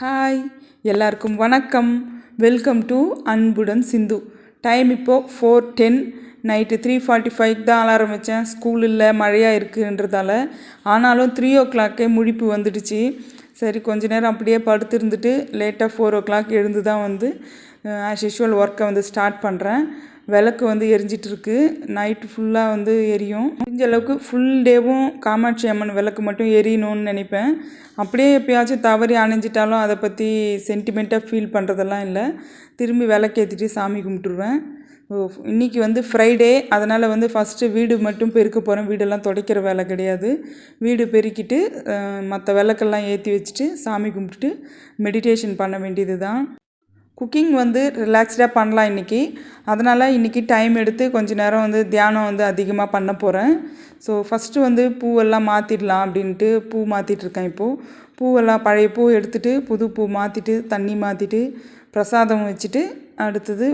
Hi, எல்லாருக்கும் வணக்கம். Welcome to அன்புடன் சிந்து. டைம் இப்போது 4:10. நைட்டு 3:45 தான் அலாரம் வச்சேன். ஸ்கூல் இல்லை, மழையாக இருக்குன்றதால. ஆனாலும் 3 o'clock முழிப்பு வந்துடுச்சு. சரி, கொஞ்ச நேரம் அப்படியே படுத்துருந்துட்டு லேட்டாக 4 o'clock எழுந்து தான் வந்து ஆஸ் யூஷுவல் ஒர்க்கை வந்து ஸ்டார்ட் பண்ணுறேன். விளக்கு வந்து எரிஞ்சிட்ருக்கு. நைட்டு ஃபுல்லாக வந்து எரியும். முடிஞ்ச அளவுக்கு ஃபுல் டேவும் காமாட்சி அம்மன் விளக்கு மட்டும் எரியணும்னு நினைப்பேன். அப்படியே எப்போயாச்சும் தவறி அணைஞ்சிட்டாலும் அதை பற்றி சென்டிமெண்ட்டாக ஃபீல் பண்ணுறதெல்லாம் இல்லை. திரும்பி விளக்கேற்றிட்டு சாமி கும்பிட்டுருவேன். இன்றைக்கி வந்து ஃப்ரைடே, அதனால் வந்து ஃபஸ்ட்டு வீடு மட்டும் பெருக்க போகிறேன். வீடெல்லாம் துடைக்கிற வேலை கிடையாது. வீடு பெருக்கிட்டு மற்ற விளக்கெல்லாம் ஏற்றி வச்சுட்டு சாமி கும்பிட்டுட்டு மெடிடேஷன் பண்ண வேண்டியது தான். குக்கிங் வந்து ரிலாக்ஸ்டாக பண்ணலாம் இன்றைக்கி. அதனால் இன்றைக்கி டைம் எடுத்து கொஞ்சம் நேரம் வந்து தியானம் வந்து அதிகமாக பண்ண போகிறேன். ஸோ ஃபஸ்ட்டு வந்து பூவெல்லாம் மாற்றிடலாம் அப்படின்ட்டு பூ மாற்றிட்டுருக்கேன். இப்போது பூவெல்லாம் பழைய பூ எடுத்துகிட்டு புது பூ மாற்றிட்டு தண்ணி மாற்றிட்டு பிரசாதம் வச்சுட்டு அடுத்தது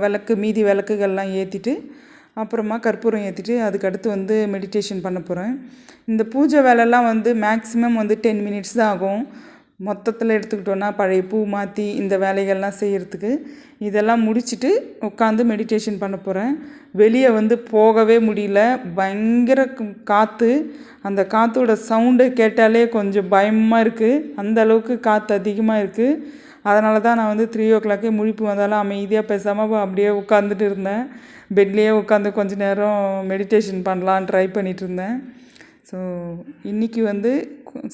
விளக்கு மீதி விளக்குகள்லாம் ஏற்றிட்டு அப்புறமா கற்பூரம் ஏற்றிட்டு அதுக்கடுத்து வந்து மெடிடேஷன் பண்ண போகிறேன். இந்த பூஜை வேலைலாம் வந்து மேக்ஸிமம் வந்து 10 minutes தான் ஆகும். மொத்தத்தில் எடுத்துக்கிட்டோன்னா பழைய பூ மாற்றி இந்த வேலைகள்லாம் செய்கிறதுக்கு. இதெல்லாம் முடிச்சுட்டு உட்காந்து மெடிடேஷன் பண்ண போகிறேன். வெளியே வந்து போகவே முடியல. பயங்கர காற்று. அந்த காற்றோட சவுண்டை கேட்டாலே கொஞ்சம் பயமாக இருக்குது. அந்த அளவுக்கு காற்று அதிகமாக இருக்குது. அதனால தான் நான் வந்து 3 o'clock முழிப்பு வந்தாலும் அமைதியாக பேசாமல் அப்படியே உட்காந்துட்டு இருந்தேன். பெட்லேயே உட்காந்து கொஞ்சம் நேரம் மெடிடேஷன் பண்ணலான்னு ட்ரை பண்ணிகிட்டு இருந்தேன். ஸோ இன்றைக்கி வந்து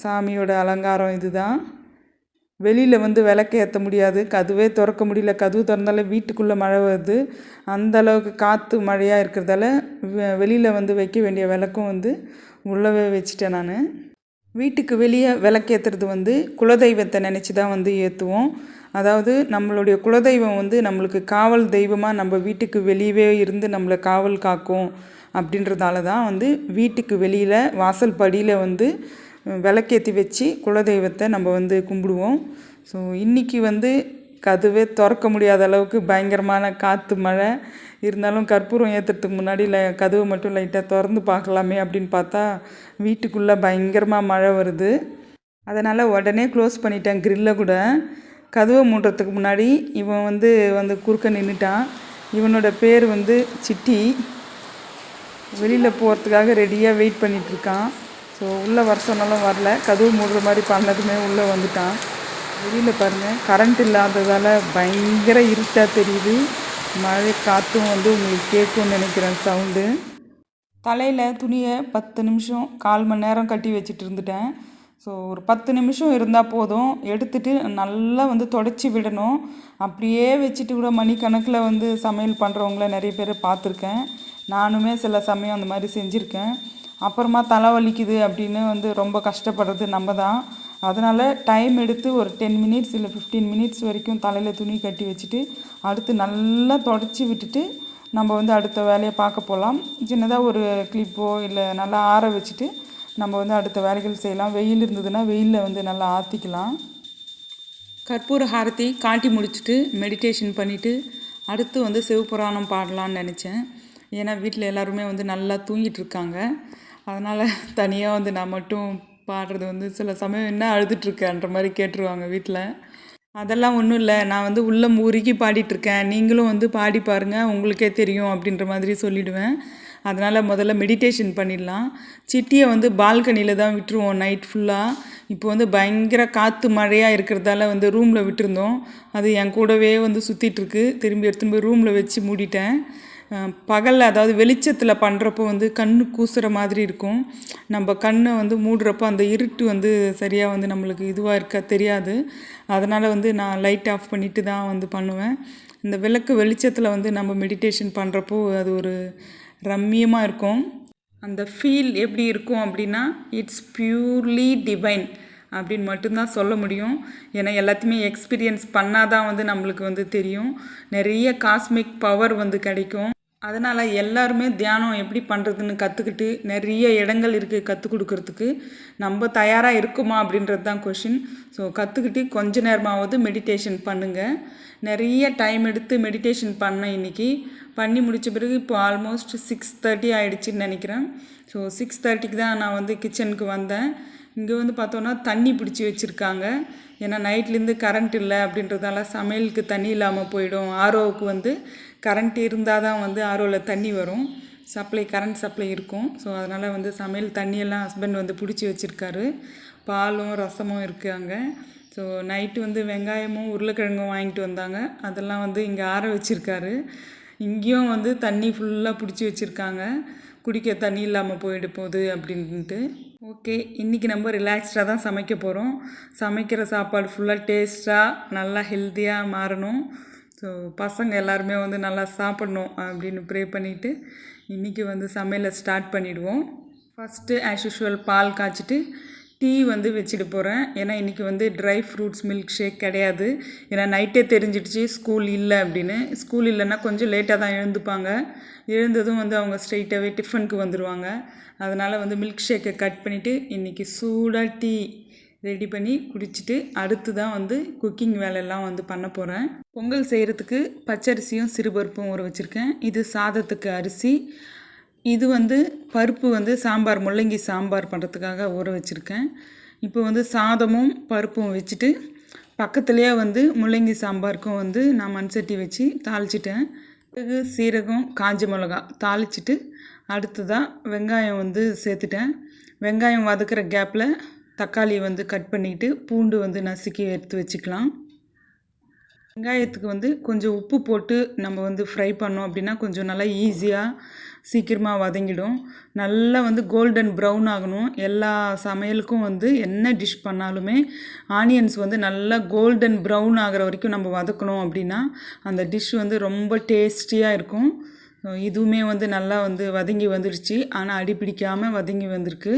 சாமியோட அலங்காரம் இது தான். வெளியில் வந்து விளக்கு ஏற்ற முடியாது, கதவே திறக்க முடியல. கதவு திறந்தாலே வீட்டுக்குள்ளே மழை வருது. அந்த அளவுக்கு காற்று மழையாக இருக்கிறதால வெளியில் வந்து வைக்க வேண்டிய விளக்கும் வந்து உள்ளவே வச்சுட்டேன் நான். வீட்டுக்கு வெளியே விளக்கேற்றுறது வந்து குலதெய்வத்தை நினச்சி தான் வந்து ஏற்றுவோம். அதாவது நம்மளுடைய குலதெய்வம் வந்து நம்மளுக்கு காவல் தெய்வமாக நம்ம வீட்டுக்கு வெளியவே இருந்து நம்மளை காவல் காக்கும். அப்படின்றதால தான் வந்து வீட்டுக்கு வெளியில் வாசல் படியில் வந்து விளக்கேற்றி வச்சு குலதெய்வத்தை நம்ம வந்து கும்பிடுவோம். ஸோ இன்றைக்கி வந்து கதவே திறக்க முடியாத அளவுக்கு பயங்கரமான காற்று மழை இருந்தாலும் கற்பூரம் ஏற்றுறதுக்கு முன்னாடி கதவை மட்டும் லைட்டாக திறந்து பார்க்கலாமே அப்படின்னு பார்த்தா வீட்டுக்குள்ளே பயங்கரமாக மழை வருது. அதனால் உடனே க்ளோஸ் பண்ணிட்டேன் கிரில்லை கூட. கதவை மூடுறதுக்கு முன்னாடி இவன் வந்து குறுக்க நின்றுட்டான். இவனோட பேர் வந்து சிட்டி. வெளியில் போகிறதுக்காக ரெடியாக வெயிட் பண்ணிகிட்ருக்கான். ஸோ உள்ளே வர சொன்னாலும் வரல. கதவு மூடுற மாதிரி பண்ணதுமே உள்ளே வந்துட்டான். வெளியில் பாருங்கள், கரண்ட் இல்லாததால் பயங்கர இருட்டாக தெரியுது. மழை காற்றும் வந்து உங்களுக்கு கேட்கும்னு நினைக்கிறேன் சவுண்டு. தலையில் துணியை 10 நிமிஷம் 1/4 மணி நேரம் கட்டி வச்சுட்டு இருந்துட்டேன். ஸோ ஒரு 10 நிமிஷம் இருந்தால் போதும். எடுத்துகிட்டு நல்லா வந்து தொடச்சி விடணும். அப்படியே வச்சுட்டு கூட மணிக்கணக்கில் வந்து சமையல் பண்ணுறவங்கள நிறைய பேர் பார்த்துருக்கேன். நானுமே சில சமயம் அந்த மாதிரி செஞ்சுருக்கேன். அப்புறமா தலை வலிக்குது அப்படின்னு வந்து ரொம்ப கஷ்டப்படுறது நம்ம தான். அதனால் டைம் எடுத்து ஒரு 10 minutes இல்லை 15 minutes வரைக்கும் தலையில் துணி கட்டி வச்சுட்டு அடுத்து நல்லா தொடச்சி விட்டுட்டு நம்ம வந்து அடுத்த வேலையை பார்க்க போகலாம். சின்னதாக ஒரு கிளிப்போ இல்லை நல்லா ஆற வச்சுட்டு நம்ம வந்து அடுத்த வேலைகள் செய்யலாம். வெயில் இருந்ததுன்னா வெயிலில் வந்து நல்லா ஆற்றிக்கலாம். கற்பூர ஹாரத்தி காட்டி முடிச்சுட்டு மெடிடேஷன் பண்ணிவிட்டு அடுத்து வந்து சிவபுராணம் பாடலான்னு நினச்சேன். ஏன்னா வீட்டில் எல்லாருமே வந்து நல்லா தூங்கிட்டுருக்காங்க. அதனால் தனியாக வந்து நான் மட்டும் பாடுறது வந்து சில சமயம் என்ன அழுதுட்ருக்கேன்ற மாதிரி கேட்டுருவாங்க வீட்டில். அதெல்லாம் ஒன்றும் இல்லை, நான் வந்து உள்ளம் உருகி பாடிட்டுருக்கேன், நீங்களும் வந்து பாடி பாருங்கள் உங்களுக்கே தெரியும் அப்படின்ற மாதிரி சொல்லிவிடுவேன். அதனால் முதல்ல மெடிடேஷன் பண்ணிடலாம். சிட்டியை வந்து பால்கனியில் தான் விட்டுருவோம் நைட் ஃபுல்லாக. இப்போ வந்து பயங்கர காற்று மழையாக இருக்கிறதால வந்து ரூமில் விட்டுருந்தோம். அது என் கூடவே வந்து சுற்றிட்டுருக்கு. திரும்பி எடுத்துன்னு போய் ரூமில் வச்சு மூடிட்டேன். பகலில் அதாவது வெளிச்சத்தில் பண்ணுறப்போ வந்து கண் கூசுகிற மாதிரி இருக்கும். நம்ம கண்ணை வந்து மூடுறப்போ அந்த இருட்டு வந்து சரியாக வந்து நம்மளுக்கு இதுவாக இருக்க தெரியாது. அதனால் வந்து நான் லைட் ஆஃப் பண்ணிவிட்டு தான் வந்து பண்ணுவேன். இந்த விளக்கு வெளிச்சத்தில் வந்து நம்ம மெடிடேஷன் பண்ணுறப்போ அது ஒரு ரம்மியமாக இருக்கும். அந்த ஃபீல் எப்படி இருக்கும் அப்படின்னா இட்ஸ் பியூர்லி டிவைன் அப்படின்னு மட்டும்தான் சொல்ல முடியும். ஏன்னா எல்லாத்தையுமே எக்ஸ்பீரியன்ஸ் பண்ணால் தான் வந்து நம்மளுக்கு வந்து தெரியும். நிறைய காஸ்மிக் பவர் வந்து கிடைக்கும். அதனால் எல்லாருமே தியானம் எப்படி பண்ணுறதுன்னு கற்றுக்கிட்டு நிறைய இடங்கள் இருக்குது கற்றுக் கொடுக்கறதுக்கு. நம்ம தயாராக இருக்குமா அப்படின்றது தான் கொஷின். ஸோ கற்றுக்கிட்டு கொஞ்ச நேரமாவது மெடிடேஷன் பண்ணுங்கள். நிறைய டைம் எடுத்து மெடிடேஷன் பண்ணேன் இன்றைக்கி. பண்ணி முடித்த பிறகு இப்போ ஆல்மோஸ்ட் 6:30 ஆகிடுச்சின்னு நினைக்கிறேன். ஸோ 6:30க்கு தான் நான் வந்து கிச்சனுக்கு வந்தேன். இங்கே வந்து பார்த்தோன்னா தண்ணி பிடிச்சி வச்சுருக்காங்க. ஏன்னா நைட்லேருந்து கரண்ட் இல்லை அப்படின்றதால சமையலுக்கு தண்ணி இல்லாமல் போயிடும். ஆர்ஓவுக்கு வந்து கரண்ட் இருந்தால் தான் வந்து ஆர்ஓவில் தண்ணி வரும், கரண்ட் சப்ளை இருக்கும். ஸோ அதனால் வந்து சமையல் தண்ணியெல்லாம் ஹஸ்பண்ட் வந்து பிடிச்சி வச்சுருக்காரு. பாலும் ரசமும் இருக்குது அங்கே. ஸோ நைட்டு வந்து வெங்காயமும் உருளைக்கிழங்கும் வாங்கிட்டு வந்தாங்க, அதெல்லாம் வந்து இங்கே ஆற வச்சுருக்காரு. இங்கேயும் வந்து தண்ணி ஃபுல்லாக பிடிச்சி வச்சுருக்காங்க, குடிக்க தண்ணி இல்லாமல் போயிட போகுது அப்படின்ட்டு. ஓகே, இன்றைக்கி நம்ம ரிலாக்ஸ்டாக தான் சமைக்க போகிறோம். சமைக்கிற சாப்பாடு ஃபுல்லாக டேஸ்ட்டாக நல்லா ஹெல்த்தியாக மாறணும். ஸோ பசங்க எல்லாருமே வந்து நல்லா சாப்பிட்ணும் அப்படின்னு ப்ரே பண்ணிவிட்டு இன்றைக்கி வந்து சமையலை ஸ்டார்ட் பண்ணிவிடுவோம். ஃபஸ்ட்டு ஆஸ் யூஷுவல் பால் காய்ச்சிட்டு டீ வந்து வச்சுட்டு போகிறேன். ஏன்னா இன்றைக்கி வந்து ட்ரை ஃப்ரூட்ஸ் மில்க் ஷேக் கிடையாது. ஏன்னா நைட்டே தெரிஞ்சிடுச்சு ஸ்கூல் இல்லை அப்படின்னு. ஸ்கூல் இல்லைன்னா கொஞ்சம் லேட்டாக தான் எழுந்துப்பாங்க. எழுந்ததும் வந்து அவங்க ஸ்ட்ரெயிட்டாகவே டிஃபனுக்கு வந்துடுவாங்க. அதனால் வந்து மில்க் ஷேக்கை கட் பண்ணிவிட்டு இன்றைக்கி சூடாக டீ ரெடி பண்ணி குடிச்சிட்டு அடுத்து தான் வந்து குக்கிங் வேலையெல்லாம் வந்து பண்ண போகிறேன். பொங்கல் செய்கிறதுக்கு பச்சரிசியும் சிறுபருப்பும் ஊற வச்சுருக்கேன். இது சாதத்துக்கு அரிசி. இது வந்து பருப்பு வந்து சாம்பார், முள்ளங்கி சாம்பார் பண்ணுறதுக்காக ஊற வச்சுருக்கேன். இப்போ வந்து சாதமும் பருப்பும் வச்சுட்டு பக்கத்துலேயே வந்து முள்ளங்கி சாம்பாருக்கும் வந்து நான் மண்சட்டி வச்சு தாளிச்சிட்டேன். மிளகு, சீரகம், காஞ்ச மிளகா தாளிச்சிட்டு அடுத்ததாக வெங்காயம் வந்து சேர்த்துட்டேன். வெங்காயம் வதக்கிற கேப்பில் தக்காளி வந்து கட் பண்ணிவிட்டு பூண்டு வந்து நசுக்கி எடுத்து வச்சுக்கலாம். வெங்காயத்துக்கு வந்து கொஞ்சம் உப்பு போட்டு நம்ம வந்து ஃப்ரை பண்ணோம் அப்படின்னா கொஞ்சம் நல்லா ஈஸியாக சீக்கிரமாக வதங்கிடும். நல்லா வந்து கோல்டன் ப்ரௌன் ஆகணும். எல்லா சமையலுக்கும் வந்து என்ன டிஷ் பண்ணாலுமே ஆனியன்ஸ் வந்து நல்லா கோல்டன் ப்ரௌன் ஆகிற வரைக்கும் நம்ம வதக்கணும் அப்படின்னா அந்த டிஷ் வந்து ரொம்ப டேஸ்டியாக இருக்கும். இதுவுமே வந்து நல்லா வந்து வதங்கி வந்துடுச்சு, ஆனால் அடி பிடிக்காமல் வதங்கி வந்திருக்கு.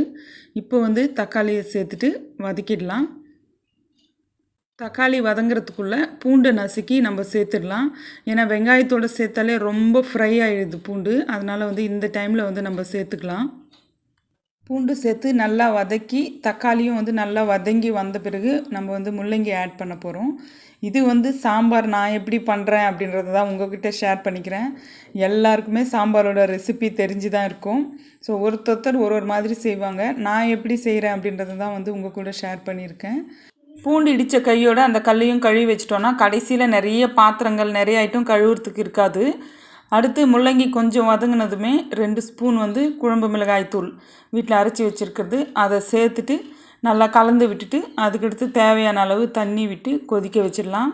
இப்போ வந்து தக்காளியை சேர்த்துட்டு வதக்கிடலாம். தக்காளி வதங்கிறதுக்குள்ளே பூண்டை நசுக்கி நம்ம சேர்த்துடலாம். ஏன்னா வெங்காயத்தோடு சேர்த்தாலே ரொம்ப ஃப்ரை ஆகிடுது பூண்டு. அதனால் வந்து இந்த டைமில் வந்து நம்ம சேர்த்துக்கலாம். பூண்டு சேர்த்து நல்லா வதக்கி தக்காளியும் வந்து நல்லா வதங்கி வந்த பிறகு நம்ம வந்து முள்ளங்கி ஆட் பண்ண போகிறோம். இது வந்து சாம்பார் நான் எப்படி பண்ணுறேன் அப்படின்றத தான் உங்கள்கிட்ட ஷேர் பண்ணிக்கிறேன். எல்லாருக்குமே சாம்பாரோட ரெசிபி தெரிஞ்சு தான் இருக்கும். ஸோ ஒருத்தர் ஒரு மாதிரி செய்வாங்க. நான் எப்படி செய்கிறேன் அப்படின்றத தான் வந்து உங்கள் கூட ஷேர் பண்ணியிருக்கேன். பூண்டு இடித்த கையோடு அந்த கல்லையும் கழுவி வச்சிட்டோன்னா கடைசியில் நிறைய பாத்திரங்கள் நிறைய ஐட்டம் கழுவுறதுக்கு இருக்காது. அடுத்து முள்ளங்கி கொஞ்சம் வதங்கினதுமே 2 ஸ்பூன் வந்து குழம்பு மிளகாய் தூள் வீட்டில் அரைச்சி வச்சுருக்கிறது அதை சேர்த்துட்டு நல்லா கலந்து விட்டுட்டு அதுக்கடுத்து தேவையான அளவு தண்ணி விட்டு கொதிக்க வச்சிடலாம்.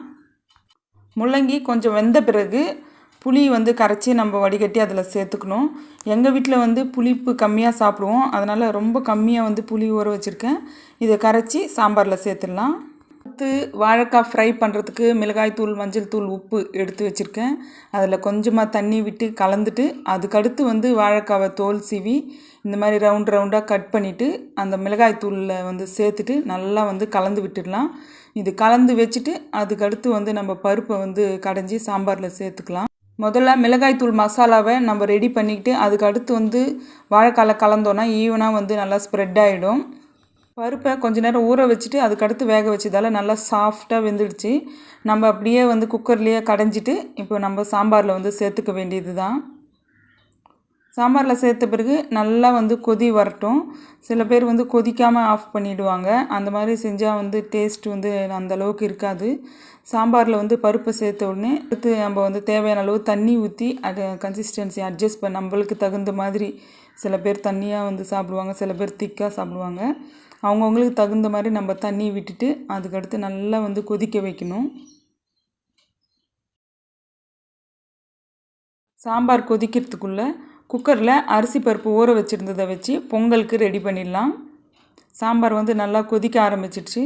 முள்ளங்கி கொஞ்சம் வெந்த பிறகு புளி வந்து கரைச்சி நம்ம வடிகட்டி அதில் சேர்த்துக்கணும். எங்கள் வீட்டில் வந்து புளிப்பு கம்மியாக சாப்பிடுவோம், அதனால் ரொம்ப கம்மியாக வந்து புளி ஊற வச்சுருக்கேன். இதை கரைச்சி சாம்பாரில் சேர்த்துடலாம். அடுத்து வாழைக்காய் ஃப்ரை பண்ணுறதுக்கு மிளகாய் தூள், மஞ்சள் தூள், உப்பு எடுத்து வச்சுருக்கேன். அதில் கொஞ்சமாக தண்ணி விட்டு கலந்துட்டு அதுக்கடுத்து வந்து வாழைக்காவை தோல் சீவி இந்த மாதிரி ரவுண்டாக கட் பண்ணிவிட்டு அந்த மிளகாய் தூளில் வந்து சேர்த்துட்டு நல்லா வந்து கலந்து விட்டுடலாம். இது கலந்து வச்சுட்டு அதுக்கடுத்து வந்து நம்ம பருப்பை வந்து கடைஞ்சி சாம்பாரில் சேர்த்துக்கலாம். முதல்ல மிளகாய்த்தூள் மசாலாவை நம்ம ரெடி பண்ணிக்கிட்டு அதுக்கடுத்து வந்து வாழைக்காயில் கலந்தோன்னா ஈவனாக வந்து நல்லா ஸ்ப்ரெட் ஆகிடும். பருப்பை கொஞ்ச நேரம் ஊற வச்சுட்டு அதுக்கடுத்து வேக வச்சதால் நல்லா சாஃப்டாக வெந்துடுச்சு. நம்ம அப்படியே வந்து குக்கர்லேயே கடைஞ்சிட்டு இப்போ நம்ம சாம்பாரில் வந்து சேர்த்துக்க வேண்டியது தான். சாம்பாரில் சேர்த்த பிறகு நல்லா வந்து கொதி வரட்டும். சில பேர் வந்து கொதிக்காமல் ஆஃப் பண்ணிவிடுவாங்க. அந்த மாதிரி செஞ்சால் வந்து டேஸ்ட் வந்து அந்தளவுக்கு இருக்காது. சாம்பாரில் வந்து பருப்பை சேர்த்த உடனே அடுத்து நம்ம வந்து தேவையான அளவு தண்ணி ஊற்றி அதை கன்சிஸ்டன்சி அட்ஜஸ்ட் பண்ண நம்மளுக்கு தகுந்த மாதிரி. சில பேர் தண்ணியாக வந்து சாப்பிடுவாங்க, சில பேர் திக்காக சாப்பிடுவாங்க. அவங்கவுங்களுக்கு தகுந்த மாதிரி நம்ம தண்ணி விட்டுட்டு அதுக்கடுத்து நல்லா வந்து கொதிக்க வைக்கணும். சாம்பார் கொதிக்கிறதுக்குள்ளே குக்கரில் அரிசி பருப்பு ஊற வச்சுருந்ததை வச்சு பொங்கலுக்கு ரெடி பண்ணிடலாம். சாம்பார் வந்து நல்லா கொதிக்க ஆரம்பிச்சிடுச்சு.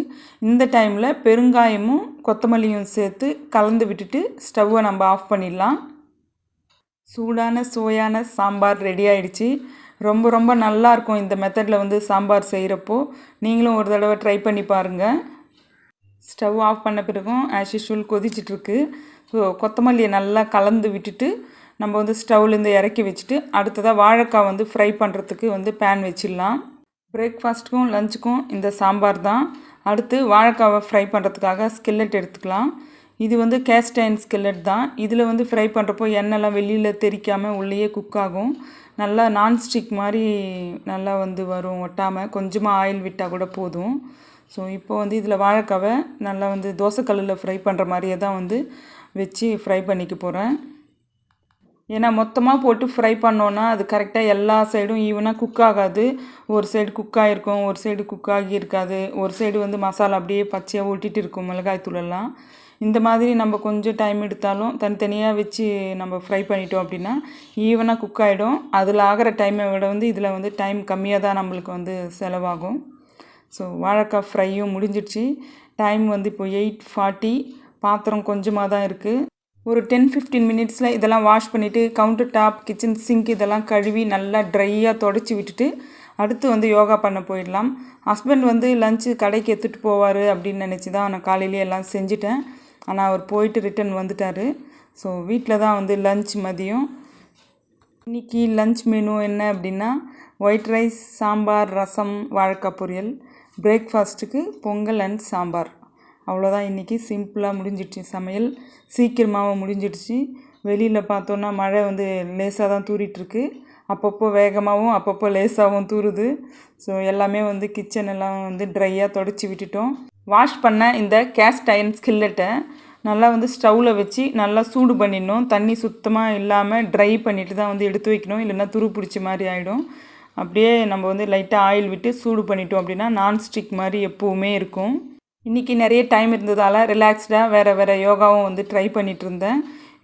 இந்த டைமில் பெருங்காயமும் கொத்தமல்லியும் சேர்த்து கலந்து விட்டுட்டு ஸ்டவ்வை நம்ம ஆஃப் பண்ணிடலாம். சூடான சுவையான சாம்பார் ரெடி ஆகிடுச்சு. ரொம்ப ரொம்ப நல்லாயிருக்கும் இந்த மெத்தடில் வந்து சாம்பார் செய்கிறப்போ. நீங்களும் ஒரு தடவை ட்ரை பண்ணி பாருங்கள். ஸ்டவ் ஆஃப் பண்ண பிறகும் ஆஸ் யூஷுவல் கொதிச்சிட்ருக்கு. ஸோ கொத்தமல்லியை நல்லா கலந்து விட்டுட்டு நம்ம வந்து ஸ்டவ்லேருந்து இறக்கி வச்சுட்டு அடுத்ததாக வாழைக்காய் வந்து ஃப்ரை பண்ணுறதுக்கு வந்து பேன் வச்சிடலாம். பிரேக்ஃபாஸ்ட்டுக்கும் லஞ்சுக்கும் இந்த சாம்பார் தான். அடுத்து வாழைக்காவை ஃப்ரை பண்ணுறதுக்காக ஸ்கில்லெட் எடுத்துக்கலாம். இது வந்து கேஸ்ட் அயர்ன் ஸ்கில்லெட் தான். இதில் வந்து ஃப்ரை பண்ணுறப்போ எண்ணெய்லாம் வெளியில் தெறிக்காமல் உள்ளேயே குக் ஆகும். நல்லா நான்ஸ்டிக் மாதிரி நல்லா வந்து வரும், ஒட்டாமல். கொஞ்சமாக ஆயில் விட்டால் கூட போதும். ஸோ இப்போ வந்து இதில் வாழைக்காவை நல்லா வந்து தோசைக்கல்லில் ஃப்ரை பண்ணுற மாதிரியே தான் வந்து வச்சு ஃப்ரை பண்ணிக்க போகிறேன். ஏன்னா மொத்தமாக போட்டு ஃப்ரை பண்ணோன்னா அது கரெக்டாக எல்லா சைடும் ஈவனாக குக் ஆகாது. ஒரு சைடு குக் ஆகிருக்கும், ஒரு சைடு குக் ஆகி இருக்காது, ஒரு சைடு வந்து மசாலா அப்படியே பச்சையாக ஒட்டிகிட்டு இருக்கும் மிளகாய் தூளெல்லாம். இந்த மாதிரி நம்ம கொஞ்சம் டைம் எடுத்தாலும் தனித்தனியாக வச்சு நம்ம ஃப்ரை பண்ணிட்டோம் அப்படின்னா ஈவனாக குக் ஆகிடும். அதில் ஆகிற டைமை விட வந்து இதில் வந்து டைம் கம்மியாக தான் நம்மளுக்கு வந்து செலவாகும். ஸோ வாழைக்காய் ஃப்ரையும் முடிஞ்சிடுச்சு. டைம் வந்து இப்போ 8:40. பாத்திரம் கொஞ்சமாக தான் இருக்குது. ஒரு 10-15 மினிட்ஸில் இதெல்லாம் வாஷ் பண்ணிவிட்டு கவுண்டர் டாப், கிச்சன் சிங்க் இதெல்லாம் கழுவி நல்லா ட்ரையாக தொடச்சி விட்டுட்டு அடுத்து வந்து யோகா பண்ண போயிடலாம். ஹஸ்பண்ட் வந்து லஞ்சு கடைக்கு எடுத்துகிட்டு போவார் அப்படின்னு நினச்சி தான் நான் காலையிலேயே எல்லாம் செஞ்சுட்டேன். ஆனால் அவர் போயிட்டு ரிட்டன் வந்துட்டார். ஸோ வீட்டில் தான் வந்து லஞ்ச் மதியம். இன்றைக்கி லஞ்ச் மெனு என்ன அப்படின்னா ஒயிட் ரைஸ், சாம்பார், ரசம், வாழைக்காய் பொரியல். பிரேக்ஃபாஸ்ட்டுக்கு பொங்கல் அண்ட் சாம்பார். அவ்வளோதான். இன்றைக்கி சிம்பிளாக முடிஞ்சிடுச்சு சமையல். சீக்கிரமாகவும் முடிஞ்சிடுச்சு. வெளியில் பார்த்தோன்னா மழை வந்து லேசாக தான் தூரிகிட்ருக்கு. அப்பப்போ வேகமாகவும் அப்பப்போ லேசாகவும் தூருது. ஸோ எல்லாமே வந்து கிச்சன் எல்லாம் வந்து ட்ரையாக தொடச்சி விட்டுட்டோம். வாஷ் பண்ண இந்த கேஸ்ட் அயர்ன் ஸ்கில்லட்டை நல்லா வந்து ஸ்டவ்வில் வச்சு நல்லா சூடு பண்ணிடணும். தண்ணி சுத்தமாக இல்லாமல் ட்ரை பண்ணிவிட்டு தான் வந்து எடுத்து வைக்கணும், இல்லைன்னா துரு பிடிச்ச மாதிரி ஆகிடும். அப்படியே நம்ம வந்து லைட்டாக ஆயில் விட்டு சூடு பண்ணிட்டோம் அப்படின்னா நான்ஸ்டிக் மாதிரி எப்போவுமே இருக்கும். இன்றைக்கி நிறைய டைம் இருந்ததால் ரிலாக்ஸ்டாக வேறு யோகாவும் வந்து ட்ரை பண்ணிகிட்டு இருந்தேன்.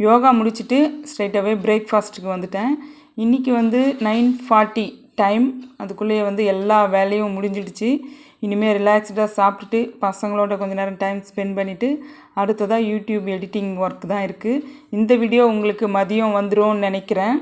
யோகா முடிச்சுட்டு ஸ்ட்ரைட்டாகவே பிரேக்ஃபாஸ்ட்டுக்கு வந்துட்டேன். இன்றைக்கி வந்து 9:40 டைம். அதுக்குள்ளேயே வந்து எல்லா வேலையும் முடிஞ்சிடுச்சு. இனிமேல் ரிலாக்ஸ்டாக சாப்பிட்டுட்டு பசங்களோட கொஞ்சம் நேரம் டைம் ஸ்பெண்ட் பண்ணிவிட்டு அடுத்ததாக யூடியூப் எடிட்டிங் ஒர்க் தான் இருக்குது. இந்த வீடியோ உங்களுக்கு மதியம் வந்துரும்னு நினைக்கிறேன்.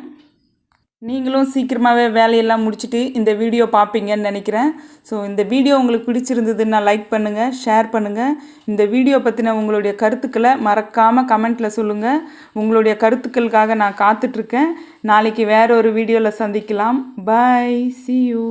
நீங்களும் சீக்கிரமாகவே வேலையெல்லாம் முடிச்சுட்டு இந்த வீடியோ பார்ப்பீங்கன்னு நினைக்கிறேன். ஸோ இந்த வீடியோ உங்களுக்கு பிடிச்சிருந்ததுன்னா லைக் பண்ணுங்கள், ஷேர் பண்ணுங்கள். இந்த வீடியோ பற்றின உங்களுடைய கருத்துக்களை மறக்காமல் கமெண்ட்டில் சொல்லுங்கள். உங்களுடைய கருத்துக்களுக்காக நான் காத்துட்ருக்கேன். நாளைக்கு வேறு ஒரு வீடியோவில் சந்திக்கலாம். பாய், see you.